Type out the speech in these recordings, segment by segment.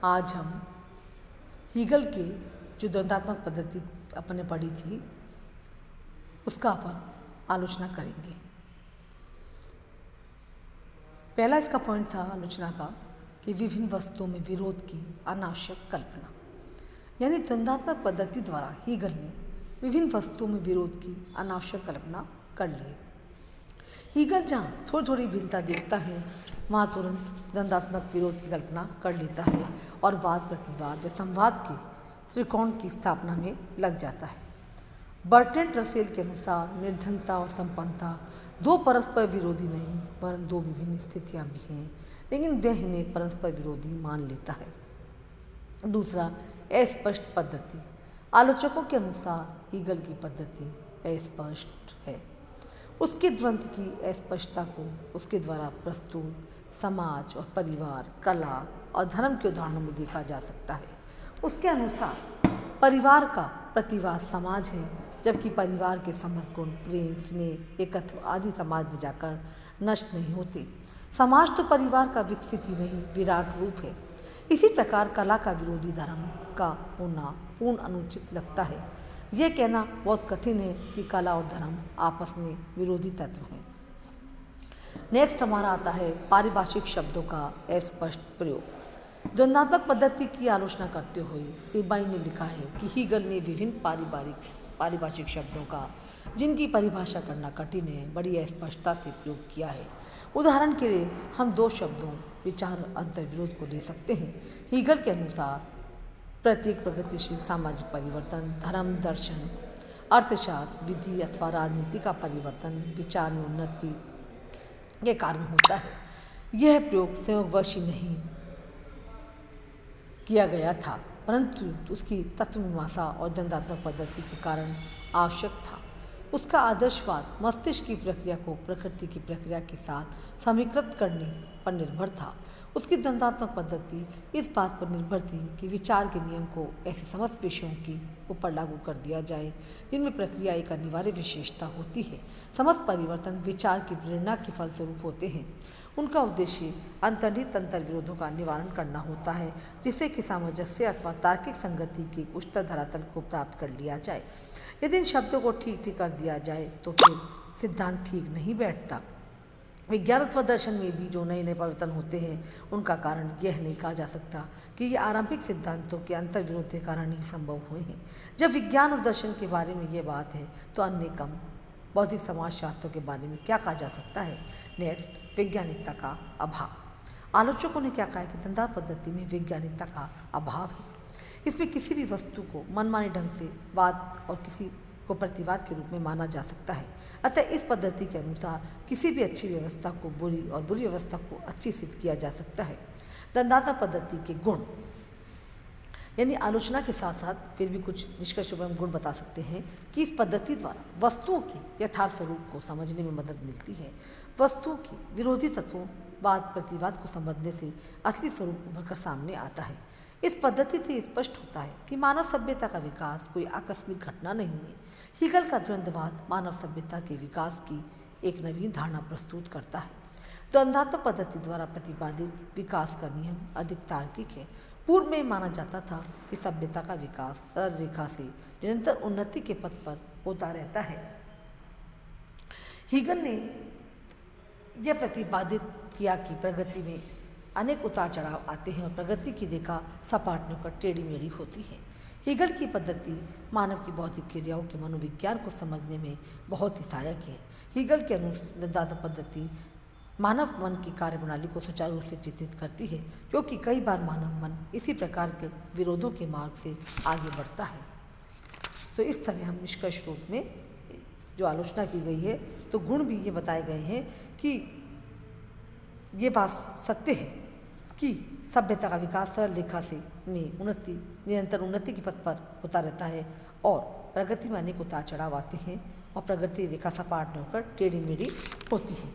आज हम हीगल के जो द्वंद्वात्मक पद्धति अपने पढ़ी थी उसका अपन आलोचना करेंगे। पहला इसका पॉइंट था आलोचना का कि विभिन्न वस्तुओं में विरोध की अनावश्यक कल्पना, यानी द्वंद्वात्मक पद्धति द्वारा हीगल ने विभिन्न वस्तुओं में विरोध की अनावश्यक कल्पना कर ली। हीगल जहाँ थोड़ी थोड़ी भिन्नता देखता है वहाँ तुरंत द्वंद्वात्मक विरोध की कल्पना कर लेता है और वाद प्रतिवाद व संवाद के त्रिकोण की स्थापना में लग जाता है। बर्ट्रैंड रसेल के अनुसार निर्धनता और संपन्नता दो परस्पर विरोधी नहीं वरन दो विभिन्न स्थितियाँ भी हैं, लेकिन वह इन्हें परस्पर विरोधी मान लेता है। दूसरा, अस्पष्ट पद्धति। आलोचकों के अनुसार हीगल की पद्धति अस्पष्ट है। उसके द्वंद्व की अस्पष्टता को उसके द्वारा प्रस्तुत समाज और परिवार, कला और धर्म के उदाहरणों में देखा जा सकता है। उसके अनुसार परिवार का प्रतिवाद समाज है, जबकि परिवार के समस्त गुण प्रेम, स्नेह, एकत्व आदि समाज में जाकर नष्ट नहीं होते। समाज तो परिवार का विकसित ही नहीं विराट रूप है। इसी प्रकार कला का विरोधी धर्म का होना पूर्ण अनुचित लगता है। यह कहना बहुत कठिन है कि कला और धर्म आपस में विरोधी तत्व हैं। नेक्स्ट हमारा आता है पारिभाषिक शब्दों का अस्पष्ट प्रयोग। द्वंद्वात्मक पद्धति की आलोचना करते हुए सेबाई ने लिखा है कि हीगल ने विभिन्न पारिभाषिक शब्दों का, जिनकी परिभाषा करना कठिन है, बड़ी अस्पष्टता से प्रयोग किया है। उदाहरण के लिए हम दो शब्दों विचार अंतर्विरोध को ले सकते हैं। हीगल के अनुसार प्रत्येक प्रगतिशील सामाजिक परिवर्तन धर्म, दर्शन, अर्थशास्त्र, विधि अथवा राजनीति का परिवर्तन विचार में उन्नति के कारण होता है। यह प्रयोग संयोगवश ही नहीं किया गया था, परंतु उसकी तत्वमीमांसा और द्वंद्वात्मक पद्धति के कारण आवश्यक था। उसका आदर्शवाद मस्तिष्क की प्रक्रिया को प्रकृति की प्रक्रिया के साथ समीकृत करने पर निर्भर था। उसकी द्वंद्वात्मक पद्धति इस बात पर निर्भर थी कि विचार के नियम को ऐसे समस्त विषयों के ऊपर लागू कर दिया जाए जिनमें प्रक्रिया एक अनिवार्य विशेषता होती है। समस्त परिवर्तन विचार की प्रेरणा के फलस्वरूप होते हैं। उनका उद्देश्य अंतर्निहित अंतर्विरोधों का निवारण करना होता है, जिससे कि सामंजस्य अथवा तार्किक संगति के उच्चतर धरातल को प्राप्त कर लिया जाए। यदि इन शब्दों को ठीक ठीक कर दिया जाए तो फिर सिद्धांत ठीक नहीं बैठता। विज्ञान अथवा दर्शन में भी जो नए नए परिवर्तन होते हैं उनका कारण यह नहीं कहा जा सकता कि ये आरंभिक सिद्धांतों के अंतर्विरोध के कारण ही संभव हुए हैं। जब विज्ञान और दर्शन के बारे में ये बात है तो अन्य कम बौद्धिक समाजशास्त्रों के बारे में क्या कहा जा सकता है। नेक्स्ट, वैज्ञानिकता का अभाव। आलोचकों ने क्या कहा है कि द्वंद्व पद्धति में वैज्ञानिकता का अभाव है। इसमें किसी भी वस्तु को मनमाने ढंग से वाद और किसी को प्रतिवाद के रूप में माना जा सकता है। अतः इस पद्धति के अनुसार किसी भी अच्छी व्यवस्था को बुरी और बुरी व्यवस्था को अच्छी सिद्ध किया जा सकता है। द्वंद्वात्मक पद्धति के गुण, यानी आलोचना के साथ साथ फिर भी कुछ निष्कर्ष हम गुण बता सकते हैं कि इस पद्धति द्वारा वस्तुओं के यथार्थ स्वरूप को समझने में मदद मिलती है। वस्तुओं के विरोधी तत्वों वाद प्रतिवाद को समझने से असली स्वरूप उभर कर सामने आता है। इस पद्धति से स्पष्ट होता है कि मानव सभ्यता का विकास कोई आकस्मिक घटना नहीं है। हीगल का द्वंद्ववाद मानव सभ्यता के विकास की एक नवीन धारणा प्रस्तुत करता है। द्वंद्वात्मक पद्धति द्वारा प्रतिपादित विकास का नियम अधिक तार्किक है। पूर्व में माना जाता था कि सभ्यता का विकास सरल रेखा से निरंतर उन्नति के पथ पर होता रहता है। हीगल ने यह प्रतिपादित किया कि प्रगति में अनेक उतार चढ़ाव आते हैं और प्रगति की रेखा सपाट होकर टेढ़ी मेढ़ी होती है। हीगल की पद्धति मानव की बौद्धिक क्रियाओं के मनोविज्ञान को समझने में बहुत ही सहायक है। हीगल के अनुसार द्वंद्वात्मक पद्धति मानव मन की कार्यप्रणाली को सुचारू रूप से चित्रित करती है, क्योंकि कई बार मानव मन इसी प्रकार के विरोधों के मार्ग से आगे बढ़ता है। तो इस तरह हम निष्कर्ष रूप में जो आलोचना की गई है तो गुण भी ये बताए गए हैं कि ये बात सत्य है कि सभ्यता का विकास सरल रेखा से में उन्नति निरंतर उन्नति के पथ पर होता रहता है और प्रगति में अनेक उतार चढ़ाव आते हैं और प्रगति रेखा सपाट न होकर टेढ़ी मेढ़ी होती है।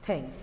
थैंक्स।